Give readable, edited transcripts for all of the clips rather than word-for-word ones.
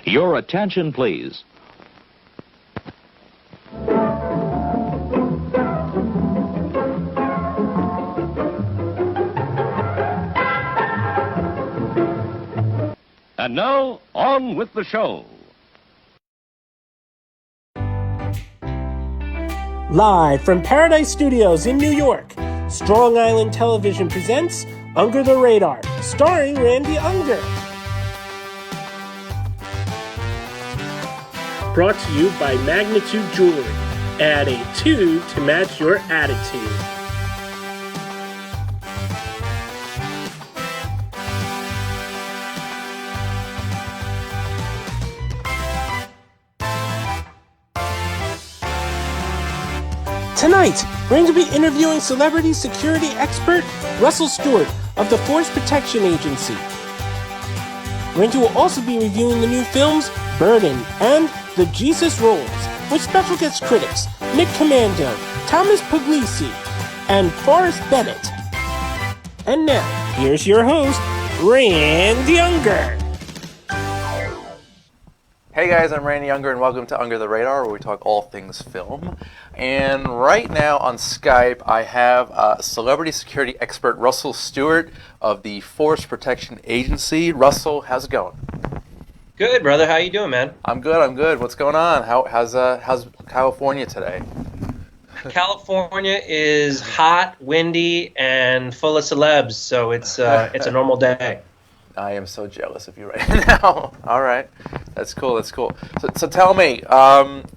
Your attention, please. And now, on with the show. Live from Paradise Studios in New York, Strong Island Television presents Under the Radar, starring Randy Unger. Brought to you by Magnitude Jewelry. Add a 2 to match your attitude. Tonight, we're going to be interviewing celebrity security expert Russell Stuart of the Force Protection Agency. We're going to also be reviewing the new films Burden and The Jesus Rolls with special guest critics Nick Commando, Thomas Puglisi, and Forrest Bennett. And now, here's your host, Randy Unger. Hey guys, I'm Randy Unger and welcome to Under the Radar, where we talk all things film. And right now on Skype, I have celebrity security expert Russell Stuart of the Force Protection Agency. Russell, how's it going? Good, brother. How you doing, man? I'm good. What's going on? How's California today? California is hot, windy, and full of celebs, so it's a normal day. I am so jealous of you right now. All right. That's cool. So tell me,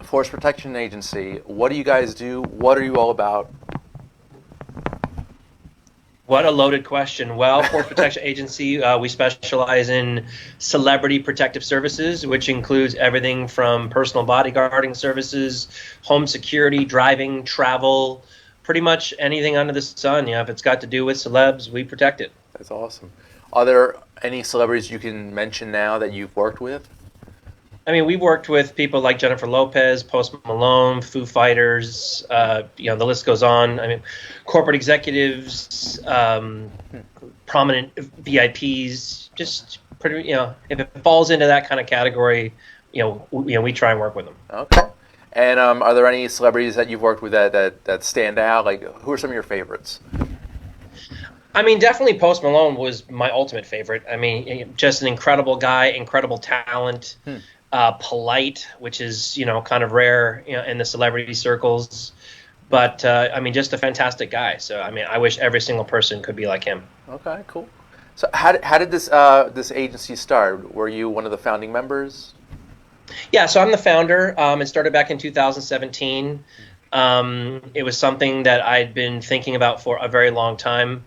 Force Protection Agency, what do you guys do? What are you all about? What a loaded question. Well, Force Protection Agency, we specialize in celebrity protective services, which includes everything from personal bodyguarding services, home security, driving, travel, pretty much anything under the sun. If it's got to do with celebs, we protect it. That's awesome. Are there any celebrities you can mention now that you've worked with? I mean, we've worked with people like Jennifer Lopez, Post Malone, Foo Fighters, the list goes on. I mean, corporate executives, prominent VIPs, just pretty, if it falls into that kind of category, we try and work with them. Okay. And are there any celebrities that you've worked with that stand out? Like, who are some of your favorites? I mean, definitely Post Malone was my ultimate favorite. I mean, just an incredible guy, incredible talent, polite, which is, kind of rare, in the celebrity circles. But, just a fantastic guy. So, I wish every single person could be like him. Okay, cool. So how did this agency start? Were you one of the founding members? Yeah, so I'm the founder. It started back in 2017. It was something that I'd been thinking about for a very long time.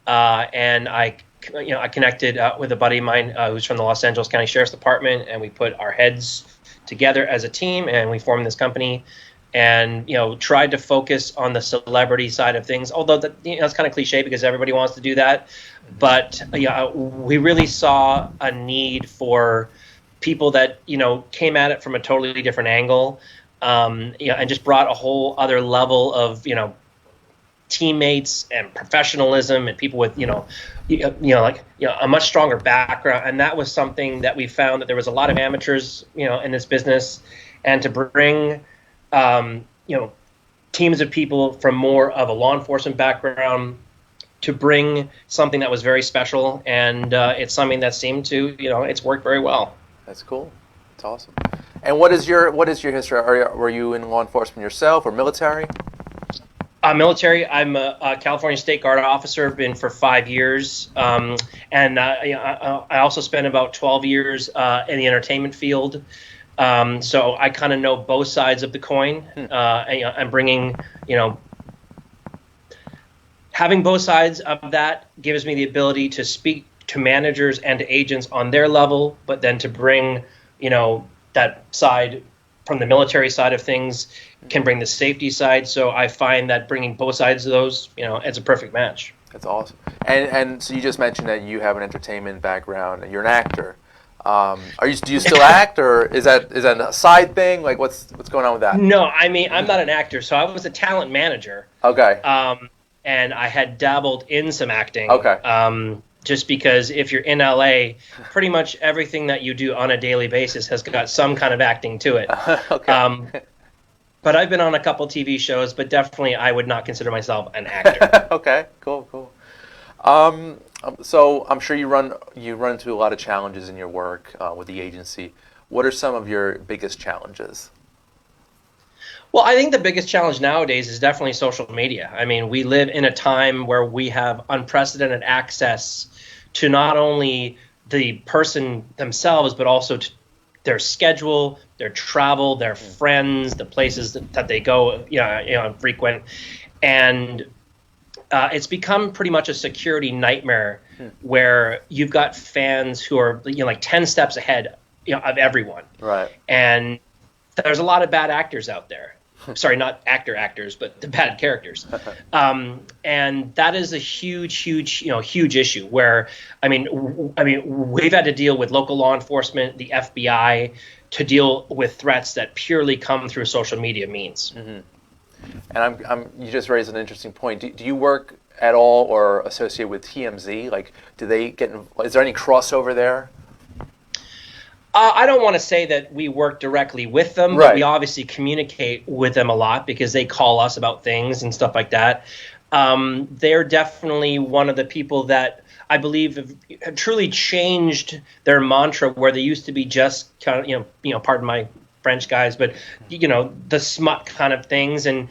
And I connected with a buddy of mine who's from the Los Angeles County Sheriff's Department, and we put our heads together as a team, and we formed this company, and tried to focus on the celebrity side of things. Although that's kind of cliche because everybody wants to do that, but we really saw a need for people that came at it from a totally different angle, and just brought a whole other level of teammates and professionalism and people with a much stronger background. And that was something that we found, that there was a lot of amateurs in this business, and to bring teams of people from more of a law enforcement background to bring something that was very special, and it's something that seemed to it's worked very well. That's cool. That's awesome. And what is your history? Were you in law enforcement yourself or military? Military. I'm a California State Guard officer, been for 5 years. And I also spent about 12 years in the entertainment field. So I kind of know both sides of the coin. And bringing, having both sides of that gives me the ability to speak to managers and to agents on their level, but then to bring, that side from the military side of things can bring the safety side. So I find that bringing both sides of those, it's a perfect match. That's awesome. And so you just mentioned that you have an entertainment background and you're an actor. Do you still act, or is that a side thing? Like what's going on with that? No, I'm not an actor. So I was a talent manager. Okay. And I had dabbled in some acting. Okay. just because if you're in LA, pretty much everything that you do on a daily basis has got some kind of acting to it. Okay. But I've been on a couple TV shows, but definitely I would not consider myself an actor. Okay, cool. So I'm sure you run into a lot of challenges in your work with the agency. What are some of your biggest challenges? Well, I think the biggest challenge nowadays is definitely social media. I mean, we live in a time where we have unprecedented access to not only the person themselves, but also to their schedule, their travel, their friends, the places that they go, frequent. And it's become pretty much a security nightmare where you've got fans who are, like 10 steps ahead, of everyone. Right. And there's a lot of bad actors out there. Sorry, not actors, but the bad characters. And that is a huge issue where, I mean, we've had to deal with local law enforcement, the FBI, to deal with threats that purely come through social media means. Mm-hmm. And you just raised an interesting point. Do you work at all or associate with TMZ? Like, is there any crossover there? I don't want to say that we work directly with them, Right. but we obviously communicate with them a lot because they call us about things and stuff like that. They're definitely one of the people that I believe have truly changed their mantra, where they used to be just kind of, pardon my French, guys, but the smut kind of things, and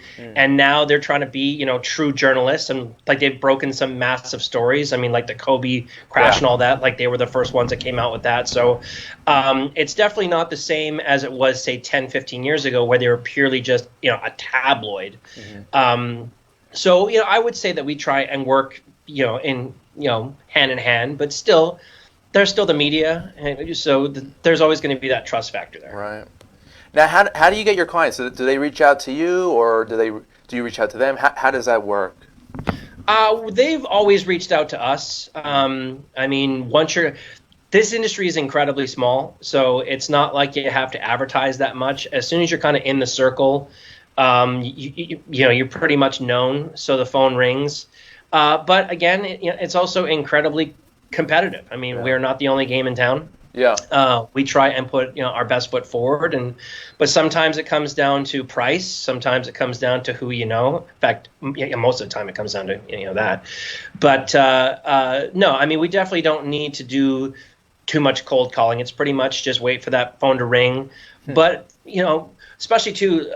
now they're trying to be true journalists, and like they've broken some massive stories. I mean, like the Kobe crash and all that, like they were the first ones that came out with that. So it's definitely not the same as it was, say, 10, 15 years ago, where they were purely just a tabloid. So I would say that we try and work in hand in hand, but still there's still the media, and so there's always going to be that trust factor there. Right. Now, how do you get your clients? Do they reach out to you, or do you reach out to them? How does that work? They've always reached out to us. I mean, this industry is incredibly small, so it's not like you have to advertise that much. As soon as you're kind of in the circle, you're pretty much known, so the phone rings. But again, it's also incredibly competitive. I mean, we're not the only game in town. Yeah. We try and put our best foot forward, but sometimes it comes down to price. Sometimes it comes down to who you know. In fact, most of the time it comes down to that. But no, I mean, we definitely don't need to do too much cold calling. It's pretty much just wait for that phone to ring. But especially too,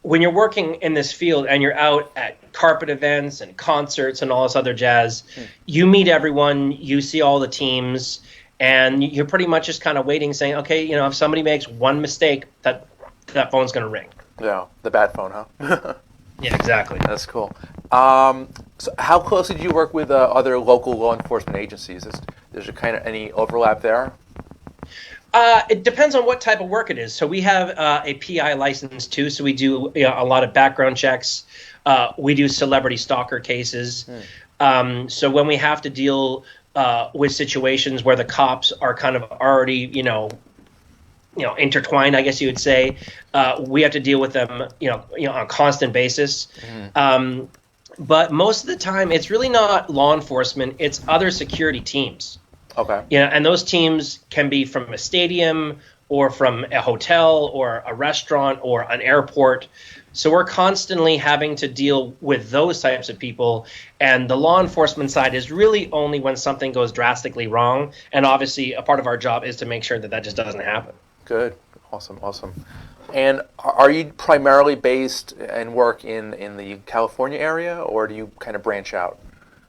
when you're working in this field and you're out at carpet events and concerts and all this other jazz, you meet everyone, you see all the teams. And you're pretty much just kind of waiting, saying, okay, if somebody makes one mistake, that phone's going to ring. Yeah, the bad phone, huh? Yeah, exactly. That's cool. So how closely do you work with other local law enforcement agencies? Is there kind of any overlap there? It depends on what type of work it is. So we have a PI license too, so we do a lot of background checks. We do celebrity stalker cases. So when we have to deal with situations where the cops are kind of already, intertwined, I guess you would say, we have to deal with them, on a constant basis. But most of the time, it's really not law enforcement; it's other security teams. Okay. And those teams can be from a stadium or from a hotel or a restaurant or an airport. So we're constantly having to deal with those types of people. And the law enforcement side is really only when something goes drastically wrong. And obviously, a part of our job is to make sure that just doesn't happen. Good. Awesome. And are you primarily based and work in the California area, or do you kind of branch out?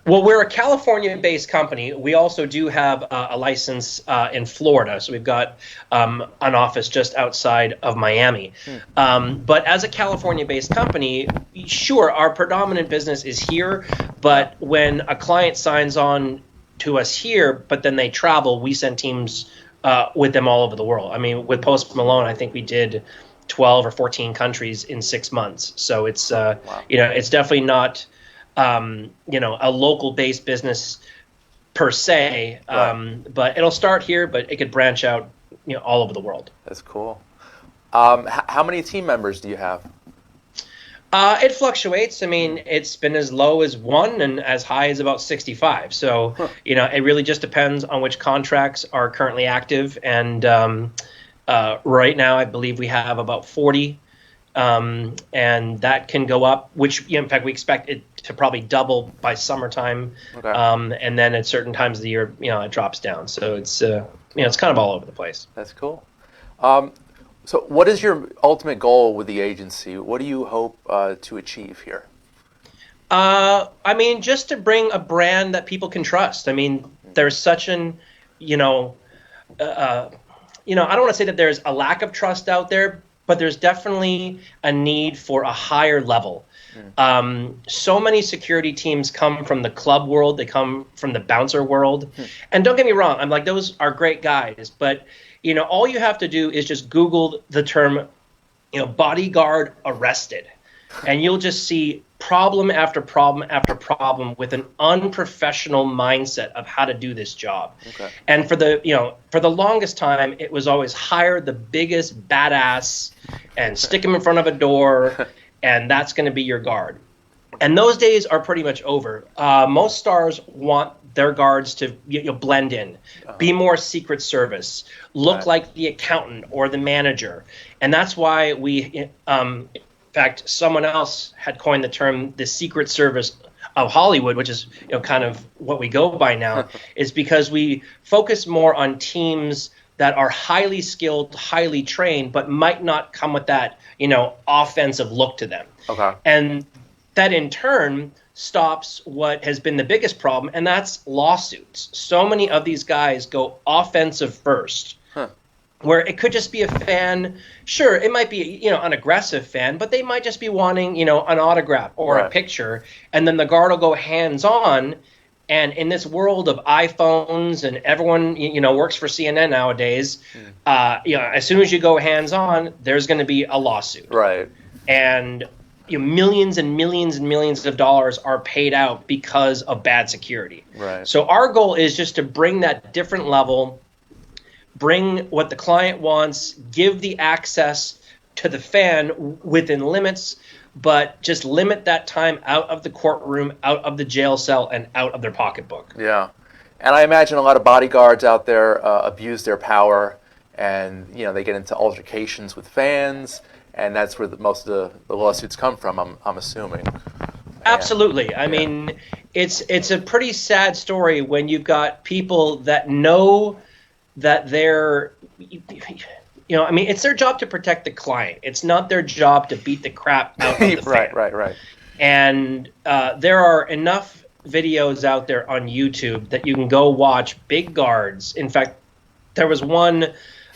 Well, we're a California-based company. We also do have a license in Florida, so we've got an office just outside of Miami. But as a California-based company, sure, our predominant business is here, but when a client signs on to us here, but then they travel, we send teams with them all over the world. I mean, with Post Malone, I think we did 12 or 14 countries in 6 months. So it's, it's definitely not... a local-based business per se, but it'll start here, but it could branch out, all over the world. That's cool. How many team members do you have? It fluctuates. I mean, it's been as low as 1 and as high as about 65. So, it really just depends on which contracts are currently active. And right now, I believe we have about 40. And that can go up, which, in fact, we expect it to probably double by summertime. Okay. And then at certain times of the year, it drops down. So it's, it's kind of all over the place. That's cool. So what is your ultimate goal with the agency? What do you hope to achieve here? I mean, just to bring a brand that people can trust. I mean, there's such an, I don't want to say that there's a lack of trust out there, but there's definitely a need for a higher level. So many security teams come from the club world. They come from the bouncer world. And don't get me wrong. I'm like, those are great guys, but all you have to do is just Google the term, bodyguard arrested, and you'll just see problem after problem after problem with an unprofessional mindset of how to do this job. Okay. And for the longest time, it was always hire the biggest badass and stick him in front of a door, and that's going to be your guard. And those days are pretty much over. Most stars want their guards to blend in, be more Secret Service, look like the accountant or the manager. And that's why in fact, someone else had coined the term the Secret Service of Hollywood, which is kind of what we go by now, is because we focus more on teams that are highly skilled, highly trained, but might not come with that, offensive look to them. Okay. And that in turn stops what has been the biggest problem, and that's lawsuits. So many of these guys go offensive first, where it could just be a fan. Sure, it might be an aggressive fan, but they might just be wanting an autograph or a picture, and then the guard will go hands-on. And in this world of iPhones and everyone works for CNN nowadays, as soon as you go hands-on, there's going to be a lawsuit. Right. And millions and millions and millions of dollars are paid out because of bad security. Right. So our goal is just to bring that different level, bring what the client wants, give the access to the fan within limits, but just limit that time out of the courtroom, out of the jail cell, and out of their pocketbook. Yeah. And I imagine a lot of bodyguards out there abuse their power, and they get into altercations with fans, and that's where most of the lawsuits come from, I'm assuming. Absolutely. I mean, it's a pretty sad story when you've got people that know that they're, it's their job to protect the client. It's not their job to beat the crap out of the fan. Right. And there are enough videos out there on YouTube that you can go watch big guards. In fact, there was one,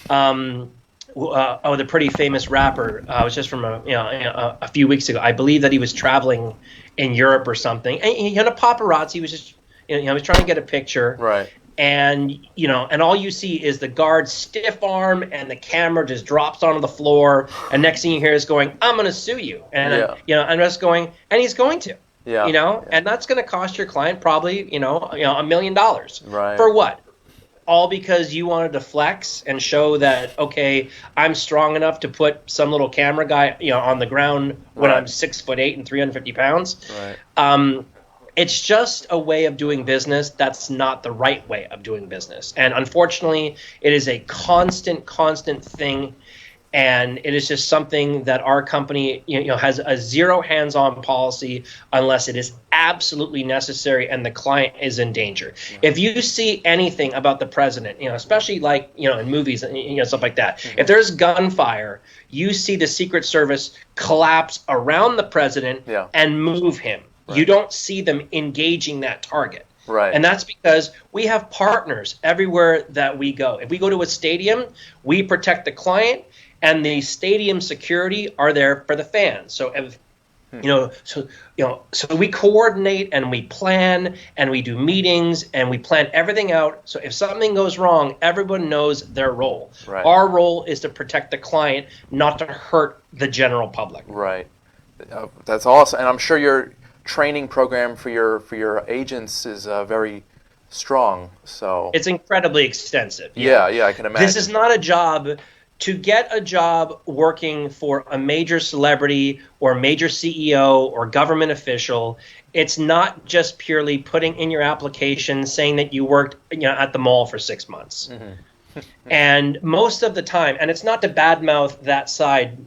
the pretty famous rapper. It was just from a few weeks ago. I believe that he was traveling in Europe or something, and he had a paparazzi. He was just, he was trying to get a picture. Right. And and all you see is the guard stiff arm, and the camera just drops onto the floor. And next thing you hear is going, "I'm going to sue you," and I'm just going, and he's going to, and that's going to cost your client probably $1 million. Right. For what? All because you wanted to flex and show that, okay, I'm strong enough to put some little camera guy on the ground when I'm 6'8" and 350 pounds. Right. It's just a way of doing business that's not the right way of doing business. And unfortunately, it is a constant thing. And it is just something that our company has a zero hands-on policy unless it is absolutely necessary and the client is in danger. Yeah. If you see anything about the president, especially like in movies and stuff like that, if there's gunfire, you see the Secret Service collapse around the president and move him. Right. You don't see them engaging that target. Right. And that's because we have partners everywhere that we go. If we go to a stadium, we protect the client, and the stadium security are there for the fans. So if so we coordinate and we plan and we do meetings and we plan everything out. So if something goes wrong, everyone knows their role. Right. Our role is to protect the client, not to hurt the general public. Right. That's awesome. And I'm sure your training program for your agents is very strong. So it's incredibly extensive. Yeah, I can imagine. This is not a job to get a job working for a major celebrity or major CEO or government official, it's not just purely putting in your application saying that you worked, at the mall for 6 months. And most of the time, and it's not to badmouth that side,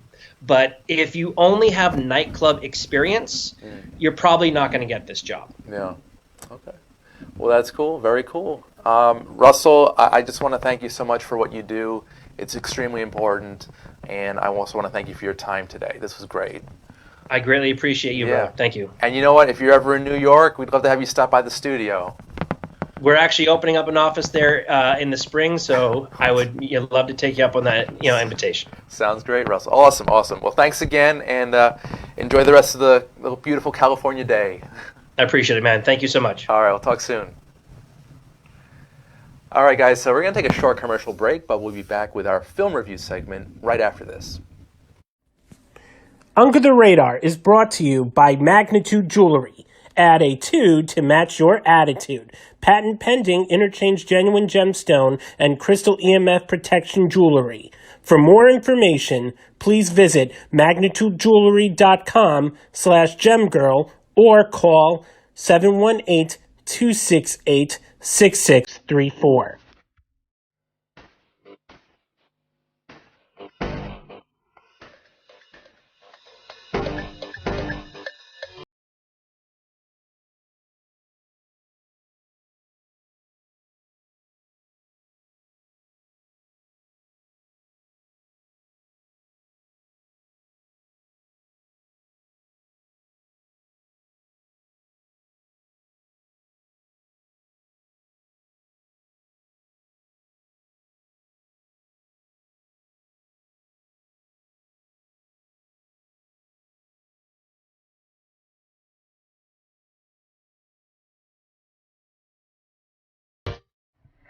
but if you only have nightclub experience, you're probably not going to get this job. Yeah. Okay. Well, that's cool. Very cool. Russell, I just want to thank you so much for what you do. It's extremely important, and I also want to thank you for your time today. This was great. I greatly appreciate you, bro. Thank you. And you know what? If you're ever in New York, we'd love to have you stop by the studio. We're actually opening up an office there in the spring, so I would love to take you up on that invitation. Sounds great, Russell. Awesome, awesome. Well, thanks again, and enjoy the rest of the beautiful California day. I appreciate it, man. Thank you so much. All right, we'll talk soon. All right, guys, so we're going to take a short commercial break, but we'll be back with our film review segment right after this. Under the Radar is brought to you by Magnitude Jewelry. Add a 2 to match your attitude. Patent pending, interchange genuine gemstone and crystal EMF protection jewelry. For more information, please visit magnitudejewelry.com/gemgirl or call 718-268-6634.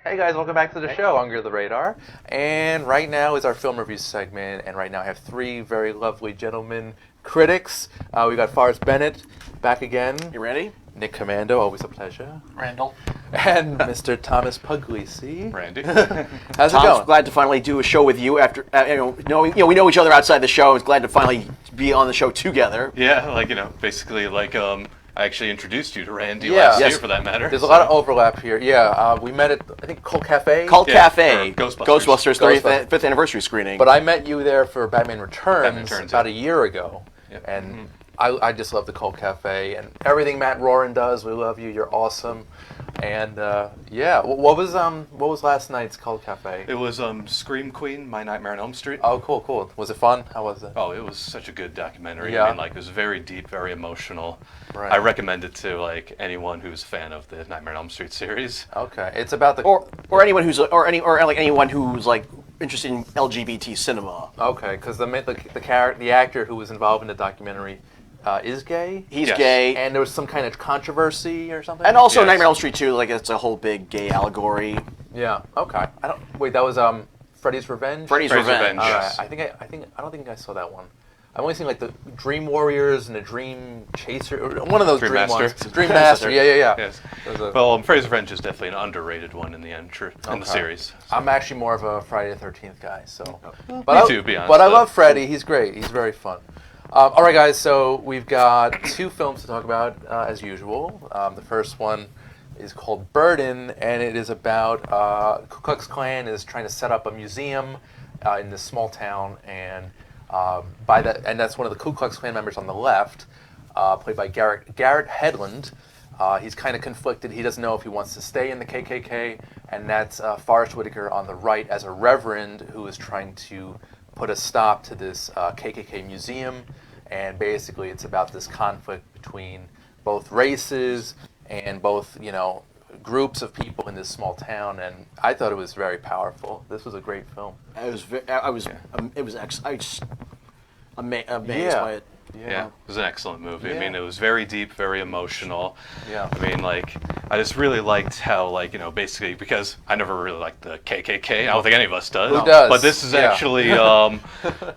Hey guys, welcome back to the show, Under the Radar. And right now is our film review segment, and right now I have three very lovely gentlemen critics. We got Forrest Bennett back again. You ready? Nick Commando, always a pleasure. Randall. And Mr. Thomas Puglisi. Randy. How's it Tom's going? glad to finally do a show with you after we know each other outside the show. I was glad to finally be on the show together. Yeah, basically I actually introduced you to Randy Yeah. last Yes. year for that matter. There's a lot of overlap here. Yeah, we met at, I think, Cult Cafe. Cult Yeah, Cafe, for Ghostbusters. 35th anniversary screening. But I met you there for Batman Returns, Returns, about yeah. a year ago. Yep. And I just love the Cult Cafe and everything Matt Roran does. We love you. You're awesome. And what was last night's Cult Cafe? It was Scream Queen, My Nightmare on Elm Street. Oh, cool. Was it fun? How was it? Oh, it was such a good documentary. Yeah. I mean, it was very deep, very emotional. Right. I recommend it to anyone who's a fan of the Nightmare on Elm Street series. Okay, it's about the or anyone who's anyone who's interested in LGBT cinema. Okay, because the actor who was involved in the documentary is gay. He's Yes. gay, And there was some kind of controversy or something. and also Yes. Nightmare on Elm Street 2. It's a whole big gay allegory. Yeah. Okay. That was Freddy's Revenge. Freddy's Revenge. All right. Yes. I don't think I saw that one. I've only seen the Dream Warriors and the Dream Chaser, or one of those Dream Dream Master. ones. Dream Master. Yeah. Yes. There's a- Well, Freddy's Revenge is definitely an underrated one in the Okay. series. I'm actually more of a Friday the 13th guy, so. Me But too, to be honest. But I love Freddy. He's great. He's very fun. All right, guys. So we've got two films to talk about as usual. The first one is called Burden, and it is about Ku Klux Klan is trying to set up a museum in this small town, and that's one of the Ku Klux Klan members on the left, played by Garrett Hedlund. He's kind of conflicted. He doesn't know if he wants to stay in the KKK, and that's Forrest Whitaker on the right as a reverend who is trying to put a stop to this KKK museum. And basically, it's about this conflict between both races and both, groups of people in this small town. And I thought it was very powerful. This was a great film. I was amazed Yeah. by it. Yeah, it was an excellent movie. Yeah. I mean, it was very deep, very emotional. Yeah. I mean, I just really liked how, basically, because I never really liked the KKK. I don't think any of us does. Who does? But this is Yeah. actually,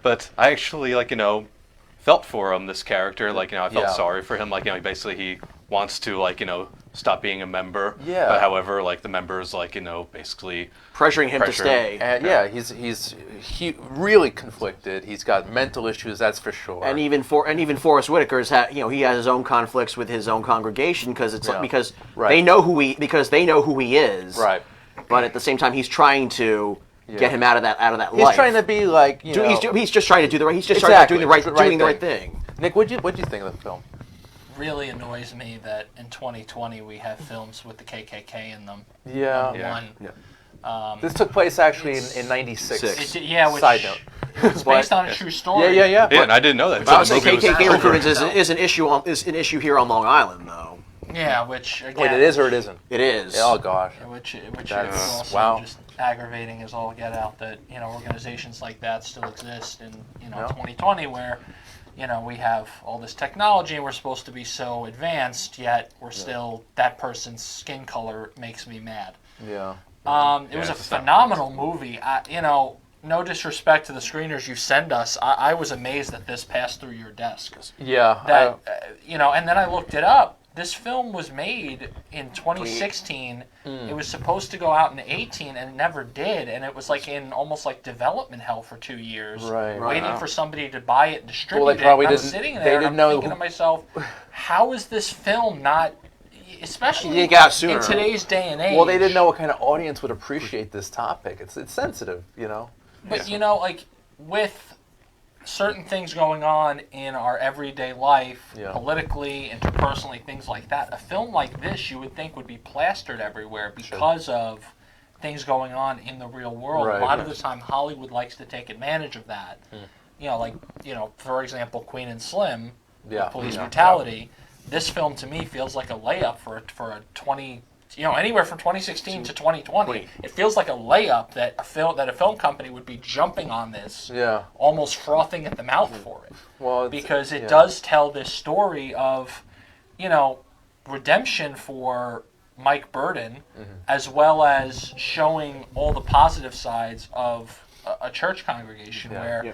but I actually, felt for him, this character. I felt Yeah. sorry for him. Basically he wants to, stop being a member. Yeah. But however, like the members, like basically pressuring him to Pressure. stay. And yeah, he's really conflicted. He's got mental issues, that's for sure. And even Forrest Whitaker's he has his own conflicts with his own congregation because Right. they know who he is. Right. But at the same time, he's trying to get him out of that He's life. trying to be like He's just trying to do the right. He's just Exactly. trying to doing the right thing. Nick, what'd you think of the film? Really annoys me that in 2020 we have films with the KKK in them. Yeah. One. This took place actually It's- in '96. Six. Which Side note. it's based on a true story. Yeah. yeah, and I didn't know that. I would say The movie was KKK over. recruitment is an issue here on Long Island, though. Yeah, which again, Wait, it is or it isn't? It is. Oh gosh. which That's- is also wow. just aggravating as all get out that organizations like that still exist in 2020 where we have all this technology and we're supposed to be so advanced, yet we're still that person's skin color makes me mad. Yeah. It was a phenomenal movie. No disrespect to the screeners you send us. I was amazed that this passed through your desk. Yeah. That and then I looked it up. This film was made in 2016. It was supposed to go out in 18 and it never did. And it was like in almost like development hell for 2 years, Right. waiting for somebody to buy it and distribute Well, they probably it. I'm didn't- sitting they there and didn't I'm know thinking who- to myself, how is this film not, especially You got sooner. in today's day and age? Well, they didn't know what kind of audience would appreciate this topic. It's sensitive, But like with certain things going on in our everyday life, politically, interpersonally, things like that, a film like this you would think would be plastered everywhere because of things going on in the real world. Right. A lot of the time, Hollywood likes to take advantage of that. For example, Queen and Slim, with police brutality. This film to me feels like a layup for a 20. Anywhere from 2016 to 2020, it feels like a layup that a film company would be jumping on this, almost frothing at the mouth for it. Well, because it does tell this story of, redemption for Mike Burden, as well as showing all the positive sides of a church congregation where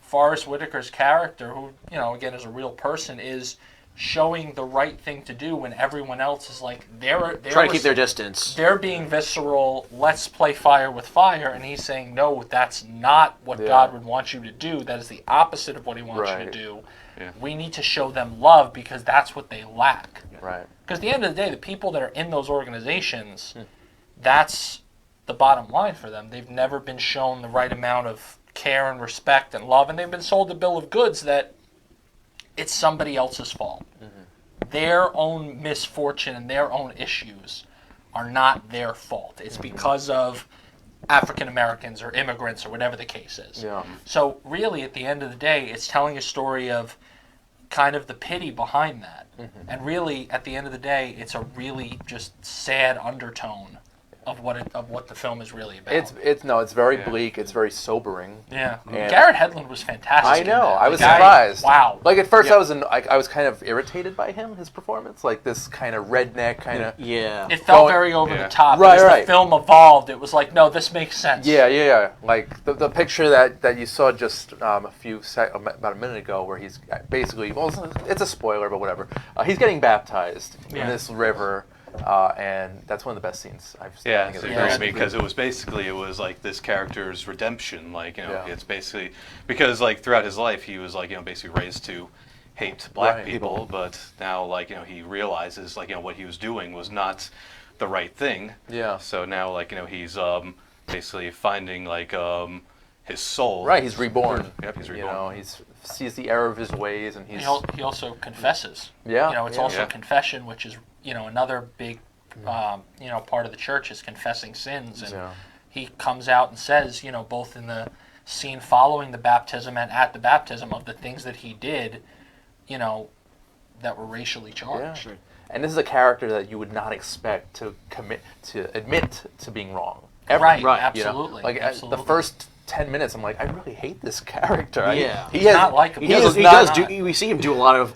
Forrest Whitaker's character, who again is a real person, is showing the right thing to do when everyone else is like they're trying to keep their distance. They're being visceral. Let's play fire with fire, and he's saying, no, that's not what God would want you to do. That is the opposite of what He wants you to do. Yeah. We need to show them love because that's what they lack. Right. Because at the end of the day, the people that are in those organizations, that's the bottom line for them. They've never been shown the right amount of care and respect and love, and they've been sold a bill of goods that it's somebody else's fault. Their own misfortune and their own issues are not their fault. It's because of African Americans or immigrants or whatever the case is. Yeah. So really, at the end of the day, it's telling a story of kind of the pity behind that. And really, at the end of the day, it's a really just sad undertone of what the film is really about. It's very bleak. It's very sobering. Yeah. And Garrett Hedlund was fantastic. I in know. that. I was The guy- surprised. Wow. Like at first, I was kind of irritated by his performance, like this kind of redneck kind of. Yeah. It felt Going- very over Yeah. the top. Right, As right. the film evolved, it was like, no, this makes sense. Yeah. Like the picture that you saw just about a minute ago, where he's basically, it's a spoiler, but whatever. He's getting baptized in this river, and that's one of the best scenes I've seen. Yeah, I think it of the annoys film. me because it was like this character's redemption. Like, Yeah. it's basically because like throughout his life he was like basically raised to hate black Right. people, but now like he realizes like what he was doing was not the right thing. Yeah. So now like he's basically finding like his soul. Right, he's reborn. Yep, he's reborn. He sees the error of his ways, and he's. He also confesses. Yeah, It's yeah. also Yeah. confession, which is another big part of the church is confessing sins, and Yeah. he comes out and says both in the scene following the baptism and at the baptism of the things that he did, that were racially charged. Yeah. And this is a character that you would not expect to admit to being wrong. Ever. Right, Right, You know? absolutely. Like absolutely. the first 10 minutes, I'm like, I really hate this character. Yeah. He He's has, not likable. He He is does. He not- does do. We see him do a lot of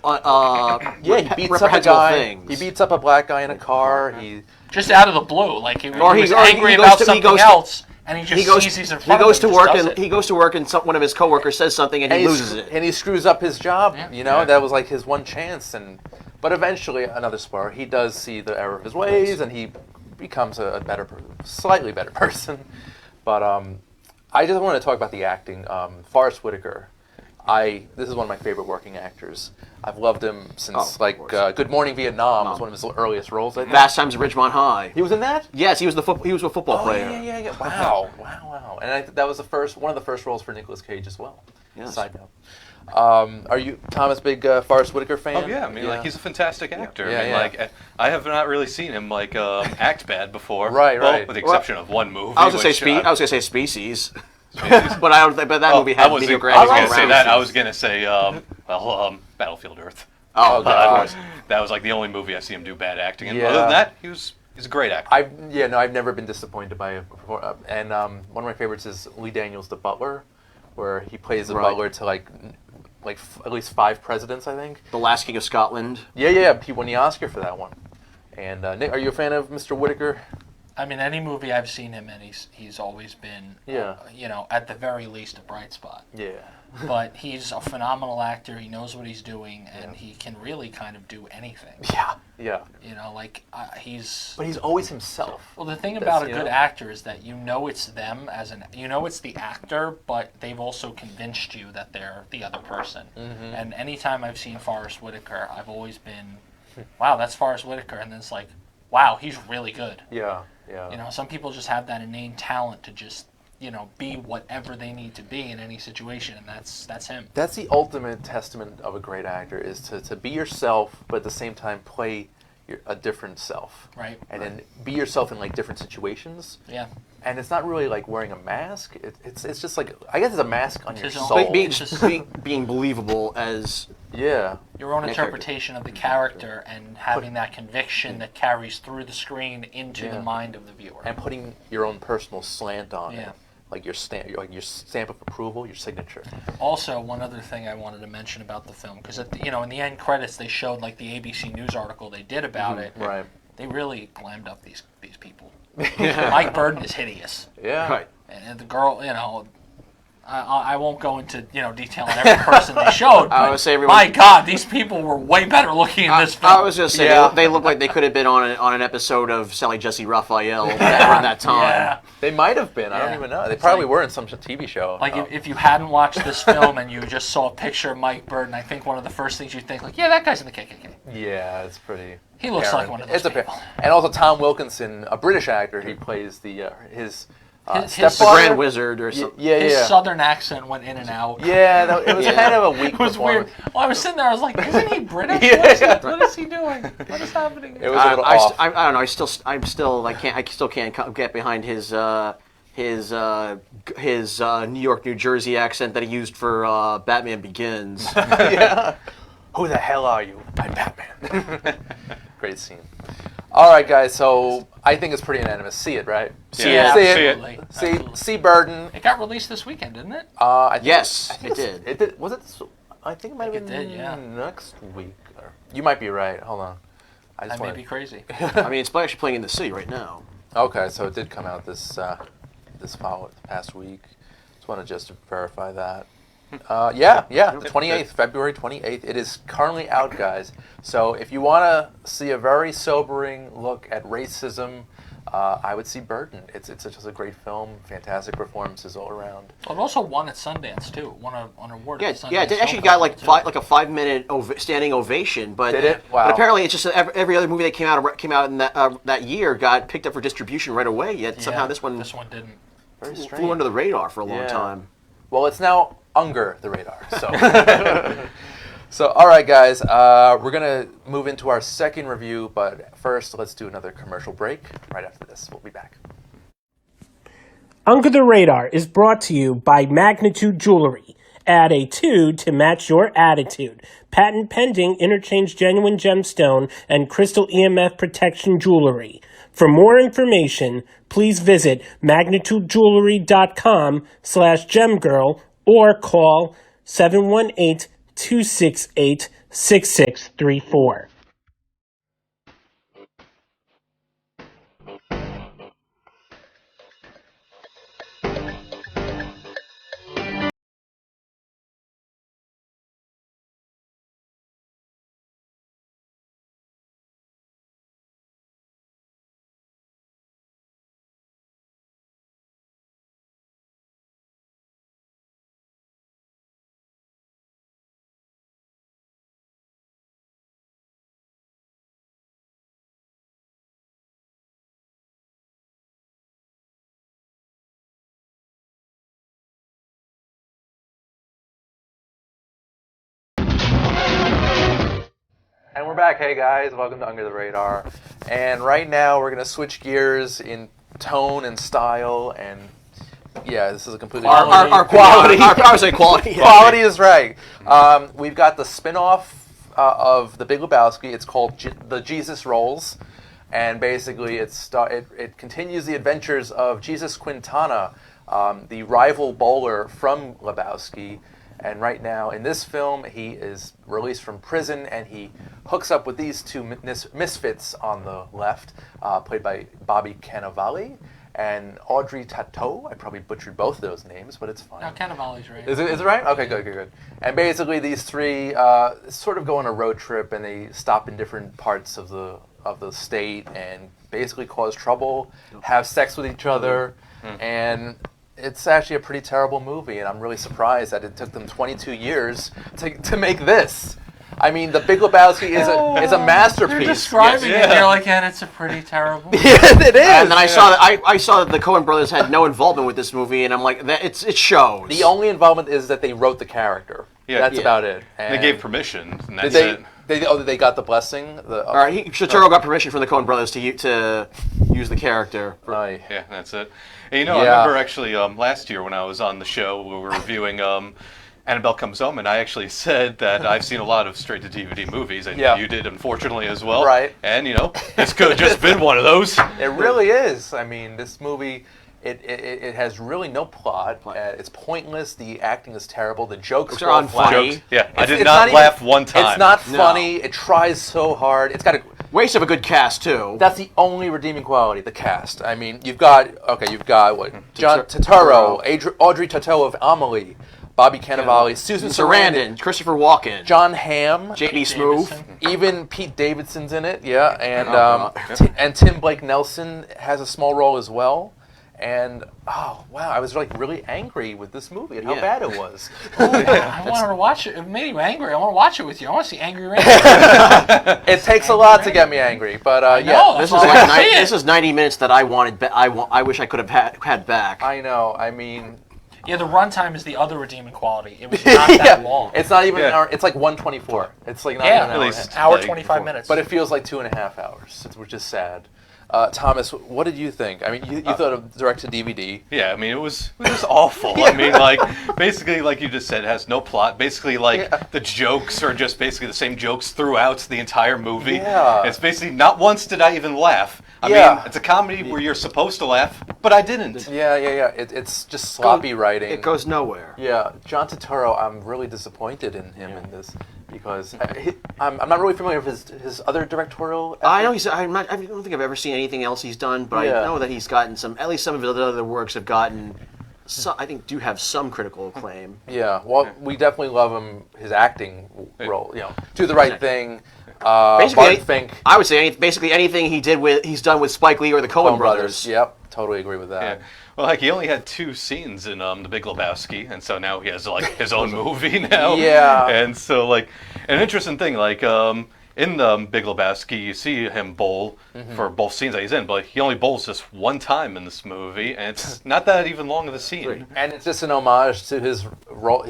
Yeah, he beats up a reprehensible guy. things. He beats up a black guy in a car. He just out of the blue, like he Or was he angry goes about to- he something goes to- else, and he just he goes. sees he's in He front goes of to him, work just does and it. he goes to work and one of his coworkers says something and he and loses it. And he screws up his job. Yeah. You know, that was like his one chance. But eventually, another spoiler, he does see the error of his ways, and he becomes a better, slightly better person. But I just want to talk about the acting. Forrest Whitaker. This is one of my favorite working actors. I've loved him since Good Morning Vietnam was one of his earliest roles. I think. Fast Times at Ridgemont High. He was in that? Yes, he was he was a football player. Yeah. Wow. And that was one of the first roles for Nicolas Cage as well. Yes. Side note. Are you, Thomas, big Forrest Whitaker fan? Oh yeah, I mean, like he's a fantastic actor. Yeah, I mean, like I have not really seen him like act bad before. Right. With the exception of one movie. I was gonna say Species. but that movie had mediocre acting. I was going to say that. I was going to say, Battlefield Earth. Oh, God. That was like the only movie I see him do bad acting. And Yeah. other than that, he's a great actor. I've never been disappointed by it before. And one of my favorites is Lee Daniels' The Butler, where he plays the butler to at least 5 presidents, I think. The Last King of Scotland. Yeah. He won the Oscar for that one. And Nick, are you a fan of Mr. Whitaker? I mean, any movie I've seen him in, he's always been, at the very least, a bright spot. Yeah. But he's a phenomenal actor. He knows what he's doing, and he can really kind of do anything. Yeah. He's. But he's always himself. Well, the thing about a good actor is that it's them it's the actor, but they've also convinced you that they're the other person. Mm-hmm. And anytime I've seen Forrest Whitaker, I've always been, wow, that's Forrest Whitaker, and then it's like, wow, he's really good. Yeah. Some people just have that innate talent to just, be whatever they need to be in any situation, and that's him. That's the ultimate testament of a great actor, is to be yourself, but at the same time play a different self. Right. And then be yourself in different situations. Yeah. And it's not really like wearing a mask. It's just like, I guess it's a mask on your soul. But being believable as your own interpretation of the character and having that conviction that carries through the screen into the mind of the viewer. And putting your own personal slant on it. Like your stamp of approval, your signature. Also, one other thing I wanted to mention about the film, because in the end credits they showed the ABC News article they did about it. Right. They really glammed up these people. Mike Burden is hideous. Yeah. Right. And the girl, I won't go into detail on every person they showed. But my God, these people were way better looking in this film. I was just saying they look like they could have been on an episode of Sally Jesse Raphael around that time. Yeah. They might have been. I don't even know. They probably were in some TV show. If you hadn't watched this film and you just saw a picture of Mike Burden, I think one of the first things you'd think, that guy's in the KKK. Yeah, it's pretty. He looks like one of those people. And also Tom Wilkinson, a British actor, he plays his the Grand Wizard or something. His southern accent went in and out. Yeah, it was kind of a weak It was weird. Well, I was sitting there, I was like, isn't he British? What is he doing? What is happening? It was a little off. I don't know. I still can't get behind his New York, New Jersey accent that he used for Batman Begins. Yeah. Who the hell are you? I'm Batman. Great scene. All right, guys. So I think it's pretty unanimous. See it, right? See it. See Burden. It got released this weekend, didn't it? Yes, it did. It did. Was it? I think it might have been next week. You might be right. Hold on. I may be crazy. I mean, it's actually playing in the city right now. Okay, so it did come out this past week. Just want to verify that. The 28th, February 28th. It is currently out, guys. So if you want to see a very sobering look at racism, I would see Burden. It's just a great film, fantastic performances all around. Well, it also won at Sundance too. Won an award. Yeah, at Sundance it actually got like a 5-minute standing ovation. But did it? Wow. But apparently, it's just every other movie that came out in that year got picked up for distribution right away. Yet somehow this one didn't. Very strange. Flew under the radar for a long time. Well, it's now under the radar. So, so all right, guys, we're gonna move into our second review, but first, let's do another commercial break. Right after this, we'll be back. Under the Radar is brought to you by Magnitude Jewelry. Add a 2 to match your attitude. Patent pending interchange genuine gemstone and crystal EMF protection jewelry. For more information, please visit magnitudejewelry.com/gemgirl or call 718-268-6634. And we're back. Hey guys, welcome to Under the Radar. And right now we're going to switch gears in tone and style. And yeah, this is a completely Our quality. I would say quality. Quality is right. We've got the spin-off of The Big Lebowski. It's called The Jesus Rolls. And basically it continues the adventures of Jesus Quintana, the rival bowler from Lebowski. And right now, in this film, he is released from prison, and he hooks up with these two misfits on the left, played by Bobby Cannavale and Audrey Tautou. I probably butchered both of those names, but it's fine. No, Cannavale's right. Is it right? Okay, good. And basically, these three sort of go on a road trip, and they stop in different parts of the state, and basically cause trouble, have sex with each other, and it's actually a pretty terrible movie, and I'm really surprised that it took them 22 years to make this. I mean, The Big Lebowski is a masterpiece. You're describing it, and you're like, and it's a pretty terrible movie. Yes, it is. And then I saw that the Coen brothers had no involvement with this movie, and I'm like, it shows. The only involvement is that they wrote the character. Yeah. That's Yeah. about it. And they gave permission, and that's Did it. they got the blessing? All right, Shotaro got permission from the Coen brothers to use the character. Right. Yeah, that's it. And, I remember actually last year when I was on the show, we were reviewing Annabelle Comes Home, and I actually said that I've seen a lot of straight-to-DVD movies, and you did, unfortunately, as well. Right. And, this could have just been one of those. It really is. I mean, this movie, it has really no plot. It's pointless. The acting is terrible. The jokes are unfunny. Jokes. Yeah, I did It's not even- laugh one time. It's not funny. It tries so hard. It's got a... Waste of a good cast, too. That's the only redeeming quality, the cast. I mean, you've got what? John Turturro. Turturro, Audrey Tautou of Amelie, Bobby Cannavale, Susan Sarandon, Christopher Walken, John Hamm, J.D. Smoove. even Pete Davidson's in it, and Tim Blake Nelson has a small role as well. And wow, I was like really angry with this movie and how bad it was. I wanted to watch it. It made you angry. I want to watch it with you. I want to see Angry Rain. It takes a lot to get me angry, but know, This that's is all like I'm this is 90 minutes that I wanted. I wish I could have had back. I know. I mean, Yeah, the runtime is the other redeeming quality. It was not that long. It's not even an hour. It's like 124. It's like not even an hour. At and a least half. Hour like 25 minutes. But it feels like 2.5 hours, which is sad. Thomas, what did you think? I mean, you thought of direct-to-DVD. Yeah, I mean, it was awful. I mean, basically, like you just said, it has no plot. Basically, the jokes are just basically the same jokes throughout the entire movie. Yeah. It's basically, not once did I even laugh. I mean, it's a comedy where you're supposed to laugh, but I didn't. Yeah. It's just sloppy writing. It goes nowhere. Yeah, John Turturro, I'm really disappointed in him in this because I'm not really familiar with his other directorial. I know I don't think I've ever seen anything else he's done, but I know that he's gotten at least some of his other works have gotten, I think, do have some critical acclaim. Yeah, well, we definitely love him, his acting role. Do the Right Thing. Barton Fink. I would say basically anything he's done with Spike Lee or the Coen brothers. Yep, totally agree with that. Yeah. Well, he only had 2 scenes in The Big Lebowski, and so now he has his own movie now. Yeah. And so an interesting thing, in the Big Lebowski, you see him bowl for both scenes that he's in, but he only bowls just one time in this movie, and it's not that even long of a scene. And it's just an homage to his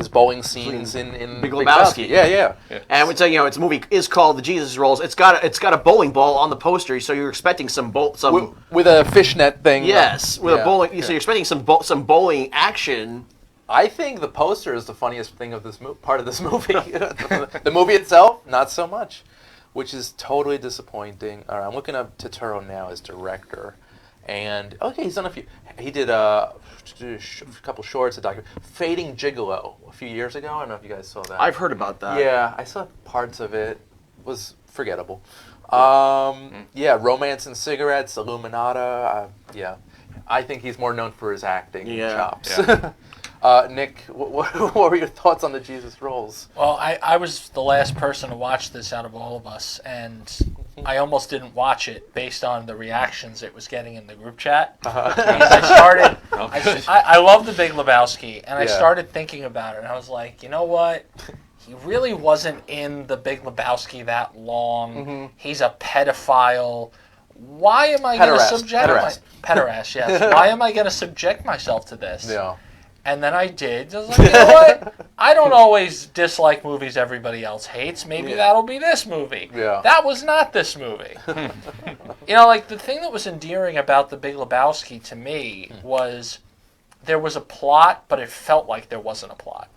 bowling scenes in Big Lebowski. Yeah. And I would say, it's a movie is called The Jesus Rolls. It's got a bowling ball on the poster, so you're expecting some with a fishnet thing. Yes, with a bowling. So you're expecting some bowling action. I think the poster is the funniest thing of this part of this movie. The movie itself, not so much, which is totally disappointing. All right, I'm looking up Turturro now as director, and he's done a few. He did a couple shorts, a documentary, Fading Gigolo, a few years ago. I don't know if you guys saw that. I've heard about that. Yeah, I saw parts of it. It was forgettable. Romance and Cigarettes, Illuminata. I think he's more known for his acting chops. Yeah. Nick, what were your thoughts on the Jesus Rolls? Well, I was the last person to watch this out of all of us, and I almost didn't watch it based on the reactions it was getting in the group chat. Because I love The Big Lebowski, and I started thinking about it, and I was like, you know what? He really wasn't in The Big Lebowski that long. He's a pedophile. Why am I going to subject Pederast. Pederast, yes. Why am I going to subject myself to this? Yeah. And then I did. I was like, you know what? I don't always dislike movies everybody else hates. Maybe that'll be this movie. Yeah. That was not this movie. You know, like, the thing that was endearing about The Big Lebowski to me was there was a plot, but it felt like there wasn't a plot.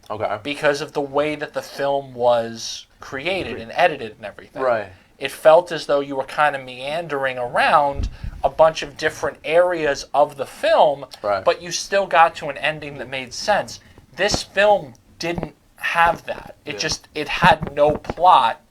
Okay. Because of the way that the film was created and edited and everything. Right. It felt as though you were kind of meandering around a bunch of different areas of the film, but you still got to an ending that made sense. This film didn't have that. It had no plot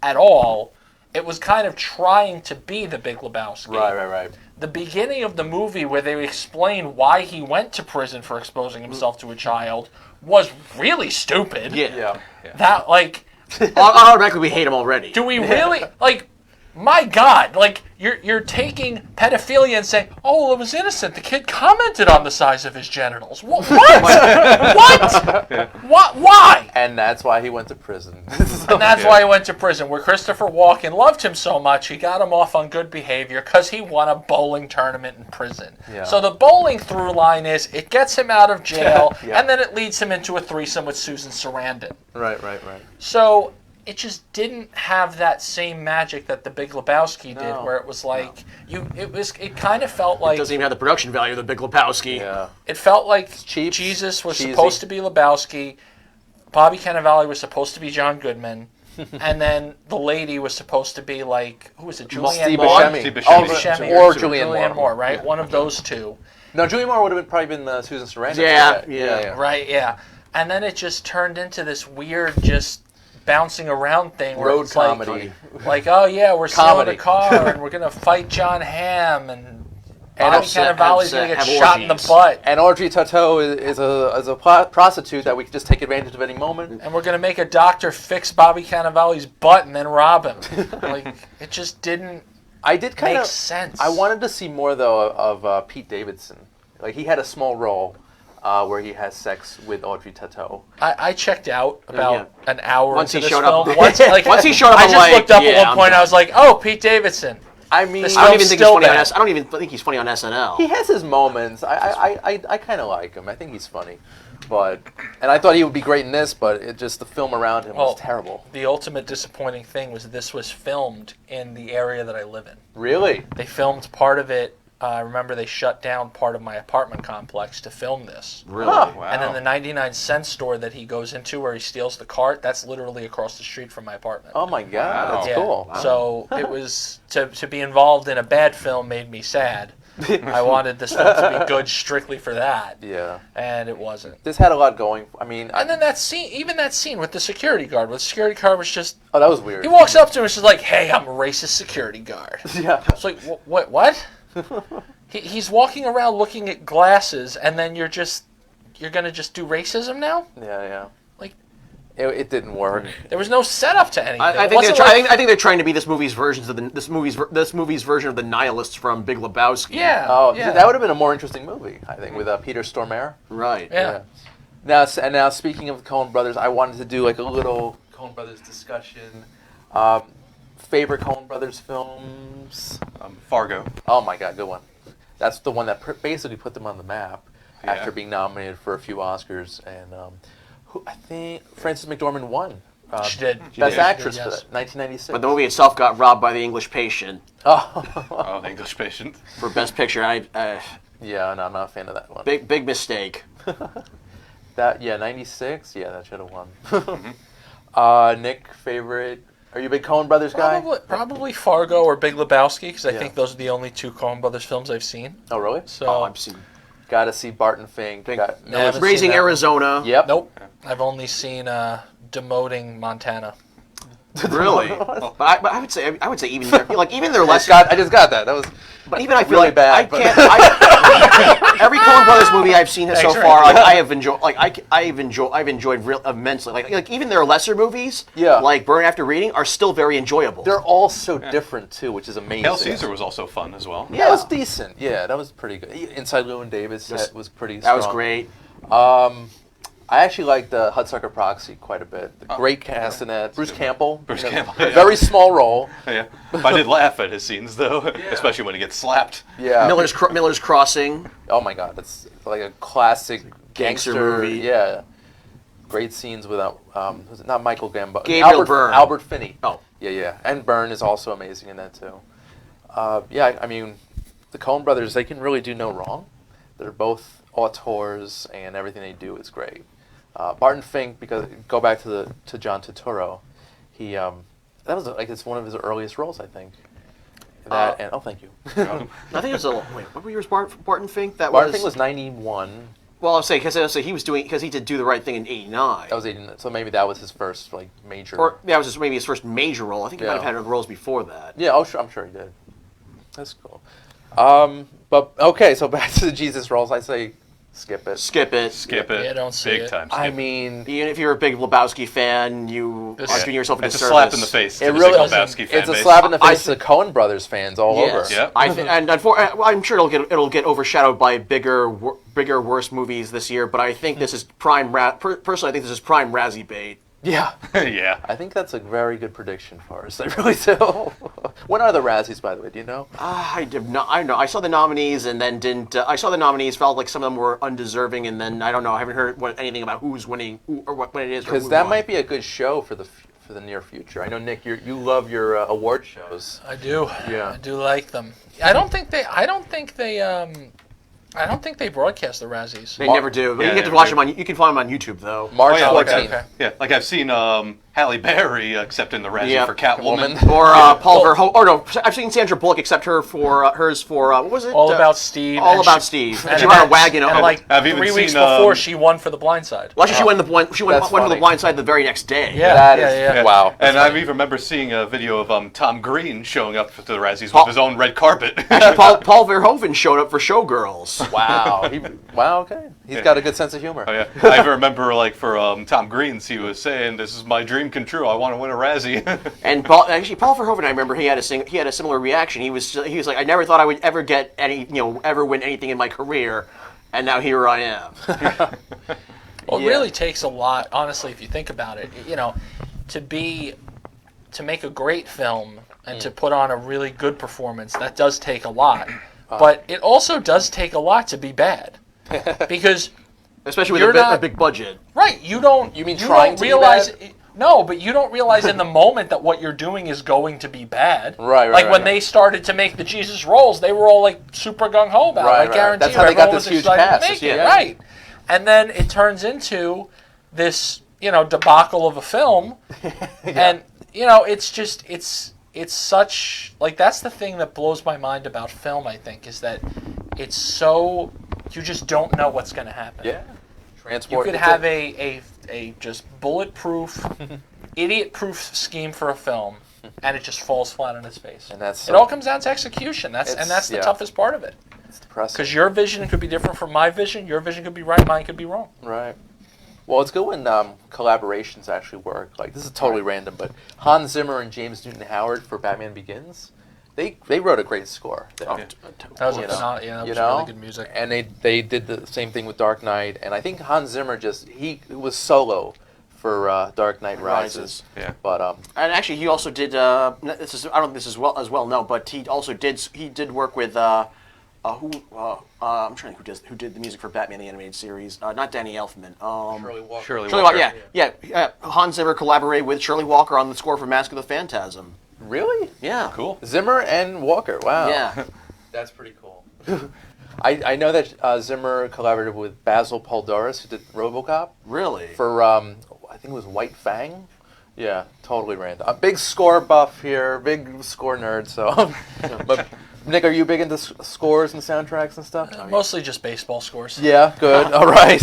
at all. It was kind of trying to be The Big Lebowski. Right. The beginning of the movie where they explain why he went to prison for exposing himself to a child was really stupid. Yeah. That, like... Automatically, we hate him already. Do we really, like, my God, like, you're taking pedophilia and saying, oh, well, it was innocent. The kid commented on the size of his genitals. What? What? Why? And that's why he went to prison. And that's why he went to prison, where Christopher Walken loved him so much, he got him off on good behavior because he won a bowling tournament in prison. Yeah. So the bowling through line is, it gets him out of jail, and then it leads him into a threesome with Susan Sarandon. Right. So it just didn't have that same magic that The Big Lebowski did, where it was like it kind of felt like It doesn't even have the production value of The Big Lebowski. Yeah. it felt like cheap, Jesus was cheesy. supposed to be Lebowski, Bobby Cannavale was supposed to be John Goodman, and then the lady was supposed to be like, who was it, Julianne Steve Moore? Buscemi. Steve Oh, Buscemi or Julianne Moore. right? One of those two. No, Julianne Moore would have probably been Susan Sarandon. Yeah. Right, yeah. And then it just turned into this weird, just bouncing around thing where Road it's comedy. like, oh yeah, we're stealing Comedy. a car and we're gonna fight John Hamm and Bobby upset- Cannavale's gonna get have shot in the orgies. butt. And Audrey Tautou is a prostitute that we can just take advantage of any moment. And we're gonna make a doctor fix Bobby Cannavale's butt and then rob him. Like, it just didn't I did kind make of sense. I wanted to see more though of Pete Davidson. Like he had a small role where he has sex with Audrey Tautou. I checked out about an hour Once into he this showed film. up- Once he showed up, I I'm just like, looked up yeah, at one I'm point. I done. was like, oh, Pete Davidson. I mean, This I don't film's even think still he's funny on bad. I don't even think he's funny on SNL. he has his moments. I kind of like him. I think he's funny, and I thought he would be great in this, but the film around him was terrible. The ultimate disappointing thing was this was filmed in the area that I live in. Really? They filmed part of it. I remember they shut down part of my apartment complex to film this. Really? Huh. Wow. And then the 99-cent store that he goes into where he steals the cart, that's literally across the street from my apartment. Oh my God, Wow. that's Yeah. cool. So it was, to be involved in a bad film made me sad. I wanted this film to be good strictly for that. Yeah. And it wasn't. This had a lot going. I mean, And then that scene with the security guard, where the security guard was just, oh, that was weird. he walks up to him and says like, hey, I'm a racist security guard. Yeah. It's like, what? He's walking around looking at glasses, and then you're gonna just do racism now? Yeah. Like, it didn't work. there was no setup to anything. I It think wasn't I think they're trying to be this movie's version of the nihilists from Big Lebowski. Yeah. Oh, yeah. that would have been a more interesting movie, I think, with Peter Stormare. Right. Yeah. Now speaking of the Coen Brothers, I wanted to do like a little Coen Brothers discussion. Favorite Coen Brothers films? Fargo. Oh my God, good one. That's the one that basically put them on the map Yeah. after being nominated for a few Oscars, and I think Frances McDormand won. She did. Best did. Actress Yes. for that, 1996. But the movie itself got robbed by The English Patient Oh, the English Patient. for Best Picture. Yeah, no, I'm not a fan of that one. Big mistake. 96. Yeah, that should have won. Nick, favorite? Are you a big Coen Brothers guy? Probably Fargo or Big Lebowski, because I Yeah. think those are the only two Coen Brothers films I've seen. Oh, really? So Oh, I've seen. Got to see Barton Fink. Fink. Got- I haven't Raising seen that. Arizona. Yep. Nope. I've only seen Demoting Montana. Really? but I would say even their, even their I less. just got that. That was. But even I feel really like bad, I but- can't. Every Coen Brothers movie I've seen so Thanks, far, Rick. like I have enjoyed. Like I've enjoyed real immensely. Like even their lesser movies, Yeah. like Burn After Reading, are still very enjoyable. They're all so different too, which is amazing. Hail Caesar was also fun as well. That was decent. Yeah, that was pretty good. Inside Llewyn Davis was pretty. That was strong. great. I actually like the Hudsucker Proxy quite a bit. Great cast in that. Bruce Campbell. Bruce you know, Campbell, yeah. Very small role. Yeah. I did laugh at his scenes though, especially when he gets slapped. Yeah. Miller's Crossing. Oh my God, it's like a classic Gangster gangster movie. Yeah. Great scenes without was it not Michael Gambon? Gabriel Byrne. Albert Finney. Oh. Yeah. And Byrne is also amazing in that too. I mean, the Coen brothers, they can really do no wrong. They're both auteurs, and everything they do is great. Barton Fink, because go back to John Turturro, he that was it's one of his earliest roles, I think. And thank you. I think it was what year was Barton Fink? Barton Fink was 91. Well, I'll say because he was doing because he did Do the Right Thing in '89. That was 89. So maybe that was his first major. Or that was maybe his first major role. I think he might have had roles before that. Yeah, I'm sure he did. That's cool. But okay, so back to the Jesus roles. I say skip it. Skip it. Skip it. Yeah, don't see Big it. time. Skip I it. mean, Even if you're a big Lebowski fan, you are doing yourself a It's a disservice. slap in the face. It to the really Lebowski fan it's a base. slap in the face to Coen Brothers fans all over. Yeah. And I'm sure it'll get overshadowed by bigger, worse movies this year. But I think this is prime. Personally, I think this is prime Razzie bait. Yeah. Yeah. I think that's a very good prediction for us. I really do. When are the Razzies, by the way? Do you know? I did not. I know. I saw the nominees and then didn't. I saw the nominees. Felt like some of them were undeserving, and then I don't know. I haven't heard anything about who's winning or what it is. Because that might be a good show for the near future. I know, Nick, you love your award shows. I do. Yeah. I do like them. I don't think they broadcast the Razzies. They never do. But Yeah, you get to never watch do. them on. You can find them on YouTube though. March Oh, yeah, like 14th. okay. Yeah, like I've seen Halle Berry accepting the Razzie Yeah. for Catwoman. Catwoman. Or Paul Verhoeven. Or no, I've seen Sandra Bullock accept hers for what was it? All About Steve. All and About she- Steve. And She won a that's- wagon. And like I've even 3 weeks seen, before, she won for The Blind Side. Well, actually, she won That's to the funny. Blind Side the very next day. Yeah, That yeah. is wow. And That's I funny. even remember seeing a video of Tom Green showing up to the Razzies Paul- with his own red carpet. Actually, Paul Verhoeven showed up for Showgirls. Wow. Wow. Okay. He's got a good sense of humor. Oh, yeah. I even remember, like, for Tom Green's, he was saying, "This is my dream come true. I want to win a Razzie." And Paul Verhoeven, I remember he had a similar reaction. He was like, I never thought I would ever get ever win anything in my career, and now here I am. Well, it really takes a lot, honestly, if you think about it. To make a great film and to put on a really good performance, that does take a lot. But it also does take a lot to be bad, because Especially You're with a not- big budget. right, you don't trying to be realize. bad? No, but you don't realize in the moment that what you're doing is going to be bad. Right, Like when right. they started to make the Jesus rolls, they were all like super gung ho about Right, it. I right. guarantee That's you, how they got everyone this was huge excited cast. to make it. Yeah. Right, and then it turns into this, debacle of a film, and it's such like that's the thing that blows my mind about film. I think is that it's so you just don't know what's going to happen. Yeah. You Transport. could have a just bulletproof, idiot-proof scheme for a film, and it just falls flat on its face. And that's it all comes down to execution. That's the yeah. toughest part of it. It's depressing. Because your vision could be different from my vision. Your vision could be right. Mine could be wrong. Right. Well, it's good when collaborations actually work. Like, this is totally random, but Hans Zimmer and James Newton Howard for Batman Begins, they wrote a great score. That was really good music. And they did the same thing with Dark Knight, and I think Hans Zimmer he was solo for Dark Knight Rises. Yeah. But And actually, he also did. I don't think this is as well known, but he also did work with I'm trying to think who did the music for Batman the Animated Series. Not Danny Elfman. Shirley Shirley Walker. Walker. Yeah. Hans Zimmer collaborated with Shirley Walker on the score for Mask of the Phantasm. really? Yeah. Cool. Zimmer and Walker. Wow. Yeah. That's pretty cool. I know that Zimmer collaborated with Basil Poldoris, who did RoboCop, Really? for I think it was White Fang. Yeah, totally random. A big score buff here, big score nerd. So, but Nick, are you big into scores and soundtracks and stuff? Mostly just baseball scores. Yeah, good. All right.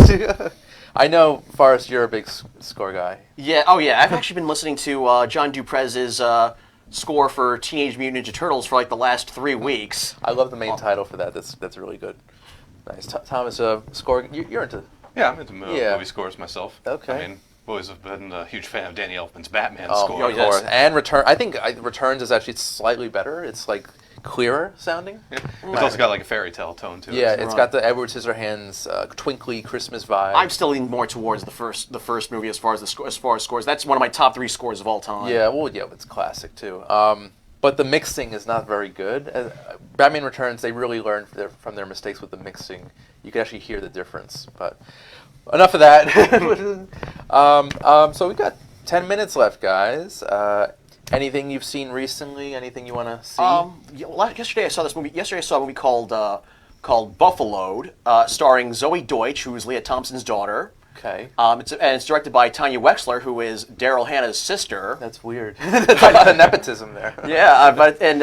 I know, Forrest, you're a big score guy. Yeah. Oh, yeah. I've actually been listening to John Duprez's score for Teenage Mutant Ninja Turtles for like the last 3 weeks. I love the main title for that. That's really good. Nice. Thomas, score. You're into. Yeah, I'm into movie Yeah. scores myself. Okay. I mean, always have been a huge fan of Danny Elfman's Batman Oh, score. of course. And Return. I think Returns is actually slightly better. It's like clearer sounding. It's also got like a fairy tale tone to it. Yeah, it's got the Edward Scissorhands twinkly Christmas vibe. I'm still leaning more towards the first movie as far as scores. That's one of my top 3 scores of all time. Yeah, well, yeah, it's classic too. But the mixing is not very good. Batman Returns, they really learned from their mistakes with the mixing. You can actually hear the difference. But enough of that. So we got 10 minutes left, guys. Anything you've seen recently? Anything you want to see? Yesterday I saw this movie. Yesterday I saw a movie called Buffaloed, starring Zoe Deutsch, who is Leah Thompson's daughter. Okay. It's directed by Tanya Wexler, who is Daryl Hannah's sister. That's weird. That's a lot of nepotism there. Yeah,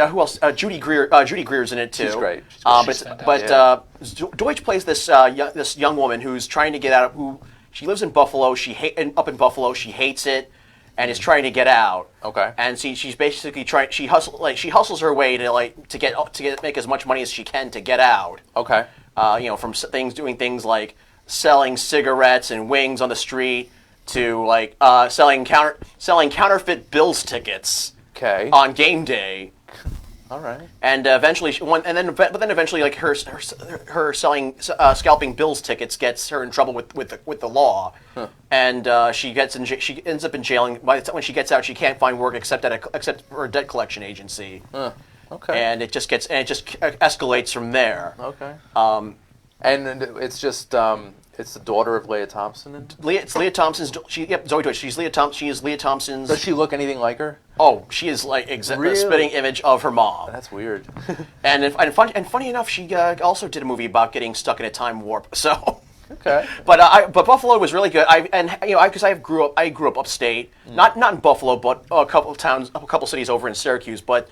who else? Judy Greer's in it too. She's great. Deutsch plays this young woman who's trying to get out. She lives in Buffalo. Up in Buffalo. She hates it, and is trying to get out. Okay. And she's basically trying. She hustles her way to make as much money as she can to get out. Okay. From doing things like selling cigarettes and wings on the street to selling counterfeit Bills tickets. Okay. On game day. All right. And eventually, her selling scalping Bills tickets gets her in trouble with the law, and she ends up in jail. By the time when she gets out, she can't find work except for a debt collection agency. Okay. And it just escalates from there. Okay. And it's just it's the daughter of Leah Thompson. It's Leah Thompson's. Zoe Deutsch. She is Leah Thompson's. Does she look anything like her? Oh, she is like a spitting image of her mom. That's weird. and funny enough, she also did a movie about getting stuck in a time warp. So. Okay. But Buffalo was really good. Because I grew up upstate, not in Buffalo, but a couple cities over in Syracuse. But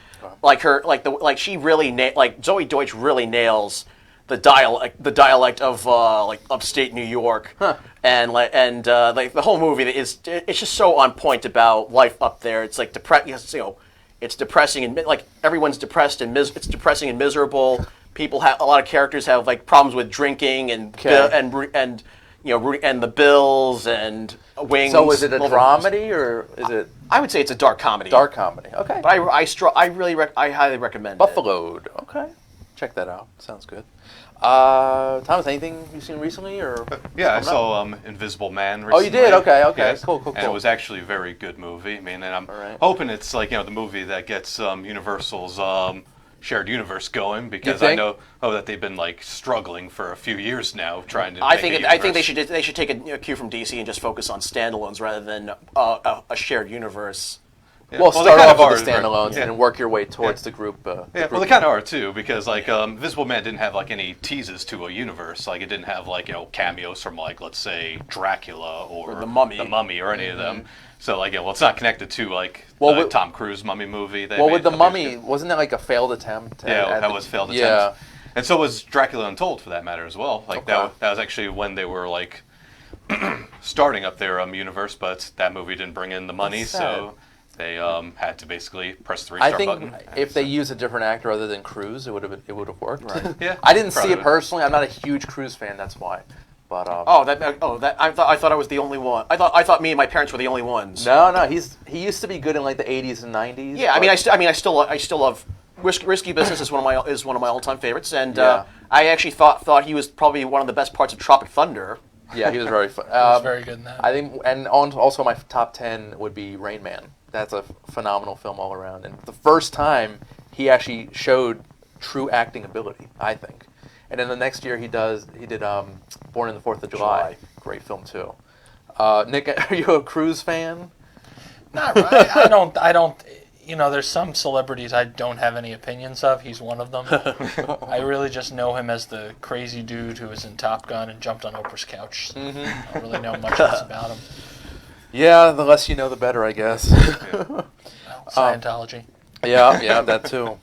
Zoe Deutsch really nails the dialect of upstate New York, and the whole movie it's just so on point about life up there. It's like it's depressing and everyone's depressed and it's depressing and miserable. A lot of characters have problems with drinking and the bills and wings. So is it a dramedy or is it? I would say it's a dark comedy. Dark comedy. Okay. But I highly recommend Buffaloed. Okay. Check that out. Sounds good. Thomas, anything you've seen recently or? Yeah, I saw Invisible Man recently. Oh, you did? Okay. Yes. Cool. And it was actually a very good movie. I mean, and I'm hoping it's the movie that gets Universal's shared universe going, because I know that they've been struggling for a few years now trying to. I think they should take a cue from DC and just focus on standalones rather than a shared universe. Yeah. Well, start off with the standalones and work your way towards the group. Well, they kind of are too, because Invisible Man didn't have any teases to a universe. It didn't have cameos from let's say Dracula or the Mummy, or any of them. So it's not connected to the Tom Cruise Mummy movie. With the Mummy, wasn't that a failed attempt? Yeah, that was failed attempt. Yeah, and so was Dracula Untold for that matter as well. That was actually when they were starting up their universe, but that movie didn't bring in the money, so they had to basically press the restart button. I think if they used a different actor other than Cruise, it would have worked. Right. Yeah, I didn't see it personally. I'm not a huge Cruise fan. That's why. But I thought I was the only one. I thought me and my parents were the only ones. No, he used to be good in the 80s and 90s. Yeah, I still love Risky Business is one of my all-time favorites, and I actually thought he was probably one of the best parts of Tropic Thunder. Yeah, he was very fun. He was very good in that. I think, and also my top 10 would be Rain Man. That's a phenomenal film all around, and the first time he actually showed true acting ability, I think. And then the next year he did Born in the 4th of July. Great film too. Nick, are you a Cruise fan? Not really. I don't. There's some celebrities I don't have any opinions of. He's one of them. I really just know him as the crazy dude who was in Top Gun and jumped on Oprah's couch. I don't really know much else about him. Yeah, the less you know, the better, I guess. Scientology. Yeah, that too.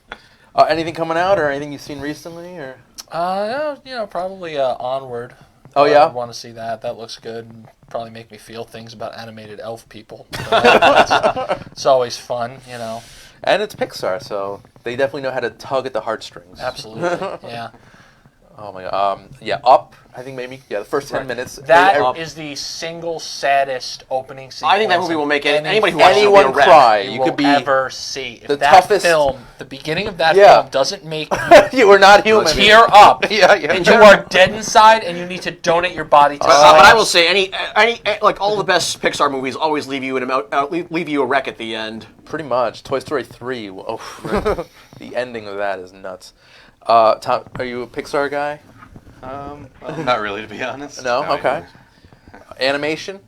Anything coming out, or anything you've seen recently, or? Probably Onward. Oh yeah, I want to see that. That looks good. And probably make me feel things about animated elf people. It's always fun, And it's Pixar, so they definitely know how to tug at the heartstrings. Absolutely, yeah. Oh my god. Yeah, Up. I think maybe. Yeah, the first 10 minutes. That is the single saddest opening sequence. I think that movie will make anybody who watches anyone cry. you You will could be ever see. If the that toughest film, the beginning of that Yeah. film, doesn't make You are not human. tear up, Yeah. and you are dead inside, and you need to donate your body to But science. I will say, any like all the best Pixar movies always leave you leave you a wreck at the end. Pretty much. Toy Story 3. Oh, the ending of that is nuts. Tom, are you a Pixar guy? Well, not really, to be honest. No? Okay. Animation?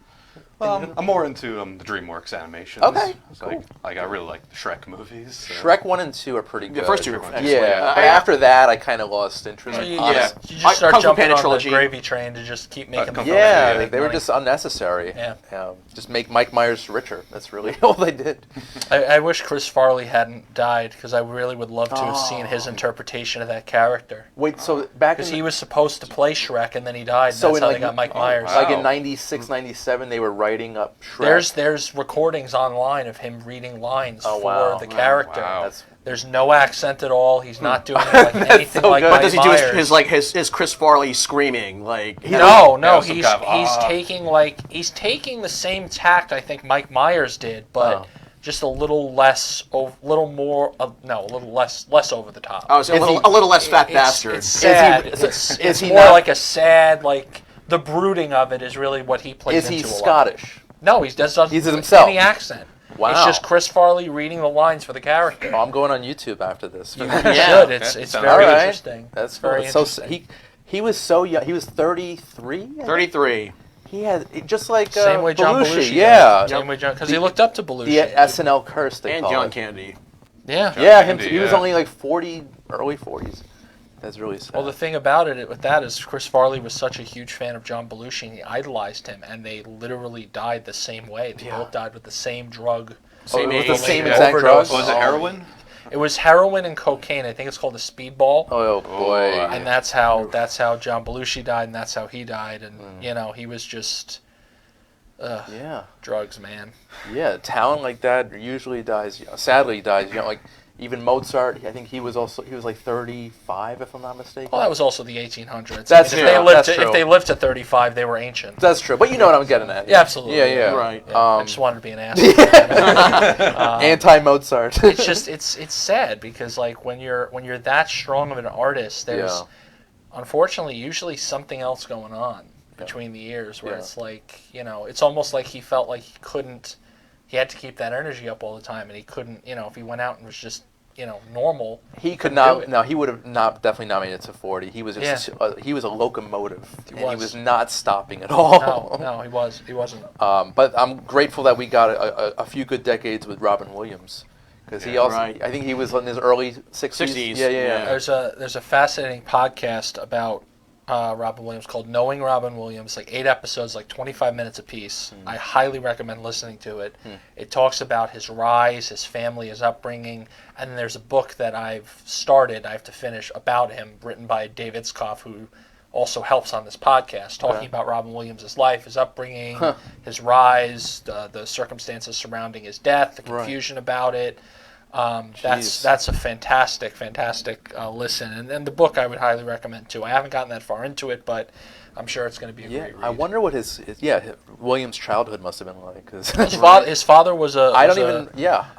Well, I'm more into the DreamWorks animations. Okay, It's like I really like the Shrek movies. So. Shrek 1 and 2 are pretty good. The first two are excellent. Yeah, but after that, I kind of lost interest. You, honest. you just start Kung Fu jumping Panda on trilogy. the gravy train to just keep making Kung them. Fu Yeah, Yeah, they were just unnecessary. Yeah. Just make Mike Myers richer. That's really all they did. I wish Chris Farley hadn't died because I really would love to have seen his interpretation of that character. Wait, so back in Because he was supposed to play Shrek and then he died. And So that's in how like- they got Mike Myers. wow. like in 96, 97, they were writing up Shrek. There's recordings online of him reading lines Oh, for wow. the character. Wow. That's There's no accent at all. He's not doing it like anything so like good. What Mike does he do? Myers. His Chris Farley screaming like No, Yeah, he's some kind of, he's taking the same tact I think Mike Myers did, but just a little less, a little less over the top. I was a little less fat bastard. It's sad. It's he more not- like a sad, like the brooding of it is really what he plays Is into. he a lot. Scottish? No, he doesn't. He's himself. Any accent. Wow. It's just Chris Farley reading the lines for the character. Oh, I'm going on YouTube after this. You Yeah. should. It's Sounds very All right. interesting. That's very cool. So interesting. he was so young. He was 33. 33. He had just like Same way John Belushi. Yeah. Same way John, because he looked up to Belushi. The SNL curse they And call John it. Candy. Yeah. Yeah, Candy, he was yeah. only like 40, early 40s. That's really sad. Well, the thing about it with that is Chris Farley was such a huge fan of John Belushi, and he idolized him, and they literally died the same way. They both died with the same drug. Same it was the age. same Yeah. exact drug. Overdose. Was it heroin? It was heroin and cocaine. I think it's called a speedball. Oh boy. Oh, And that's how John Belushi died, and that's how he died. And he was just Yeah. drugs, man. Yeah. Talent like that usually dies. Sadly, dies. Like even Mozart. I think he was like 35, if I'm not mistaken. Well, that was also the 1800s. That's if true. they lived That's to, true. if they lived to 35, they were ancient. That's true. But you know what I'm getting at. Yeah, absolutely. Yeah. Right. Yeah, I just wanted to be an asshole. Anti-Mozart. It's just it's sad because like when you're that strong of an artist, there's unfortunately usually something else going on between the years where it's like it's almost like he felt like he had to keep that energy up all the time, and he couldn't if he went out and was just normal. He could do not. it. No, he would have definitely not made it to 40. He was just, he was a locomotive. He was not stopping at all. No, he wasn't. But I'm grateful that we got a few good decades with Robin Williams, because he also. Right. I think he was in his early 60s. 60s, Yeah. yeah. There's a fascinating podcast about Robin Williams called Knowing Robin Williams, like 8 episodes, like 25 minutes apiece. I highly recommend listening to it. It talks about his rise, his family, his upbringing, and then there's a book that I've started, I have to finish, about him, written by Dave Itzkoff, who also helps on this podcast, talking about Robin Williams' life, his upbringing, his rise, the circumstances surrounding his death, the confusion about it. That's a fantastic listen, and the book I would highly recommend too. I haven't gotten that far into it, but I'm sure it's going to be a great read. I wonder what his Williams' childhood must have been like. Cause His father was a I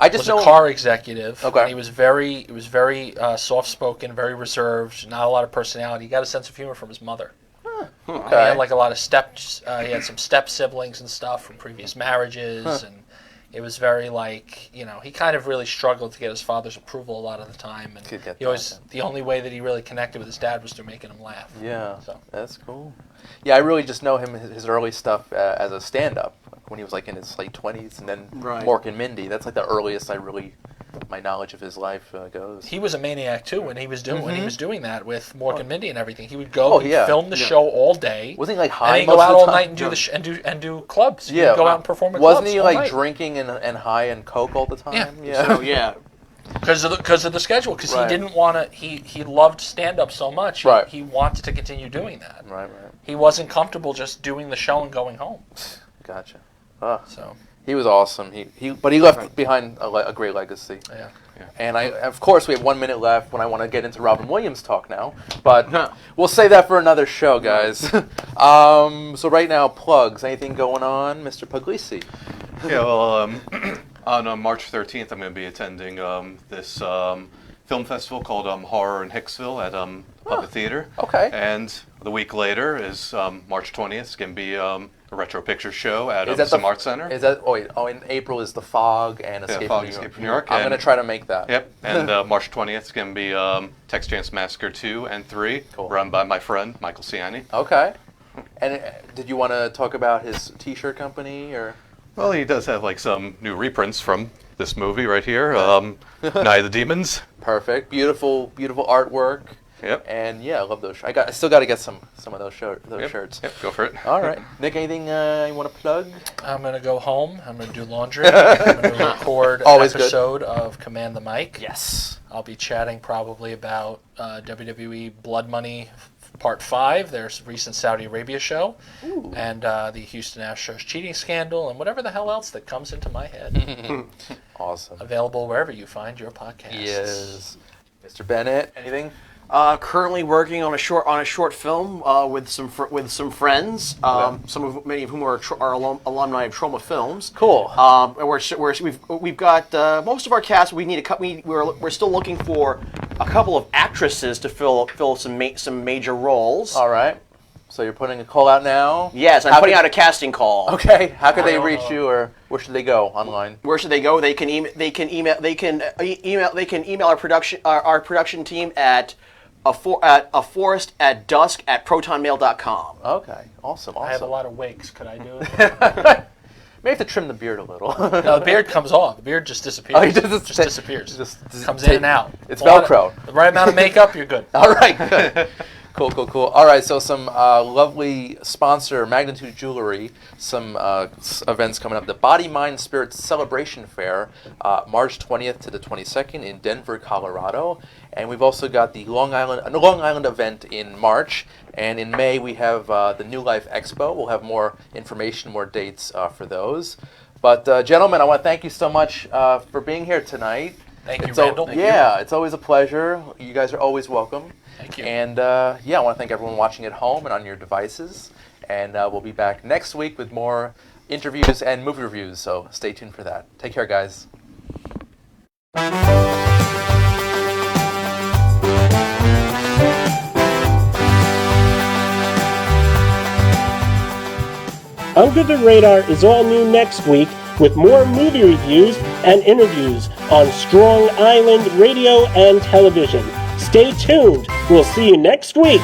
just know a car executive. Okay. And he was very soft spoken, very reserved, not a lot of personality. He got a sense of humor from his mother. He had like a lot of steps. He had some step siblings and stuff from previous marriages, and it was very he kind of really struggled to get his father's approval a lot of the time, and the only way that he really connected with his dad was through making him laugh. Yeah, So. that's cool. Yeah, I really just know him his early stuff as a stand-up when he was like in his late 20s, and then Mork and Mindy. That's like the earliest my knowledge of his life goes. He was a maniac too when he was doing that with Mork and Mindy and everything. He would go, film the show all day. Wasn't he like and high then most go out of the all time? night and do clubs. Yeah, He'd go out and perform at Wasn't clubs he all like night. drinking and high and coke all the time? Yeah. So yeah. Because of the schedule. Because Right. he didn't want to. He loved stand up so much. Right. He wanted to continue doing that. Right. He wasn't comfortable just doing the show and going home. Gotcha. So He was awesome. He left behind a great legacy. yeah. And of course, we have 1 minute left when I want to get into Robin Williams talk now. But we'll save that for another show, guys. So right now, plugs. Anything going on, Mr. Puglisi? Yeah, well, on March 13th, I'm going to be attending this film festival called Horror in Hicksville at Puppet Theater. Okay. And the week later is March 20th. It's going to be a retro picture show at Is that some the- art center. Is that? In April is The Fog and Escape Fog, from New York. Escape from New York, I'm and- going to try to make that. Yep. And March 20th is going to be Tex Chance Massacre 2 and 3, Cool. run by my friend Michael Ciani. Okay. And did you want to talk about his T-shirt company or? Well, he does have like some new reprints from this movie right here, Night of the Demons. Perfect. Beautiful, beautiful artwork. Yep. And yeah, I love those. I still got to get some of those shirts. Yep, go for it. All right, Nick. Anything you want to plug? I'm going to go home. I'm going to do laundry. I'm going to record an Always good. episode of Command the Mic. Yes. I'll be chatting probably about WWE Blood Money Part 5, their recent Saudi Arabia show, and the Houston Astros cheating scandal, and whatever the hell else that comes into my head. Awesome. Available wherever you find your podcasts. Yes. Mr. Bennett, anything? Currently working on a short film with some friends. Many of whom are alumni of Trauma Films. Cool. And we've got most of our cast. We need we're still looking for a couple of actresses to fill some major roles. All right. So you're putting a call out now? Yes, I'm putting out a casting call. Okay. How could they reach you, or where should they go online? Where should they go? They can email our production team at a forest at dusk@protonmail.com. Okay. Awesome. I have a Awesome. lot of wigs. Could I do it? May have to trim the beard a little. No, the beard comes off. The beard just disappears. Oh, it just disappears. just comes in and out. It's A lot Velcro. the right amount of makeup, you're good. All right, good. Cool. All right, so some lovely sponsor, Magnitude Jewelry, some events coming up. The Body, Mind, Spirit Celebration Fair, March 20th to the 22nd in Denver, Colorado. And we've also got the Long Island event in March. And in May, we have the New Life Expo. We'll have more information, more dates for those. But gentlemen, I want to thank you so much for being here tonight. Thank you, Randall. It's always a pleasure. You guys are always welcome. Thank you. And I want to thank everyone watching at home and on your devices. And we'll be back next week with more interviews and movie reviews. So stay tuned for that. Take care, guys. Under the Radar is all new next week with more movie reviews and interviews on Strong Island Radio and Television. Stay tuned. We'll see you next week.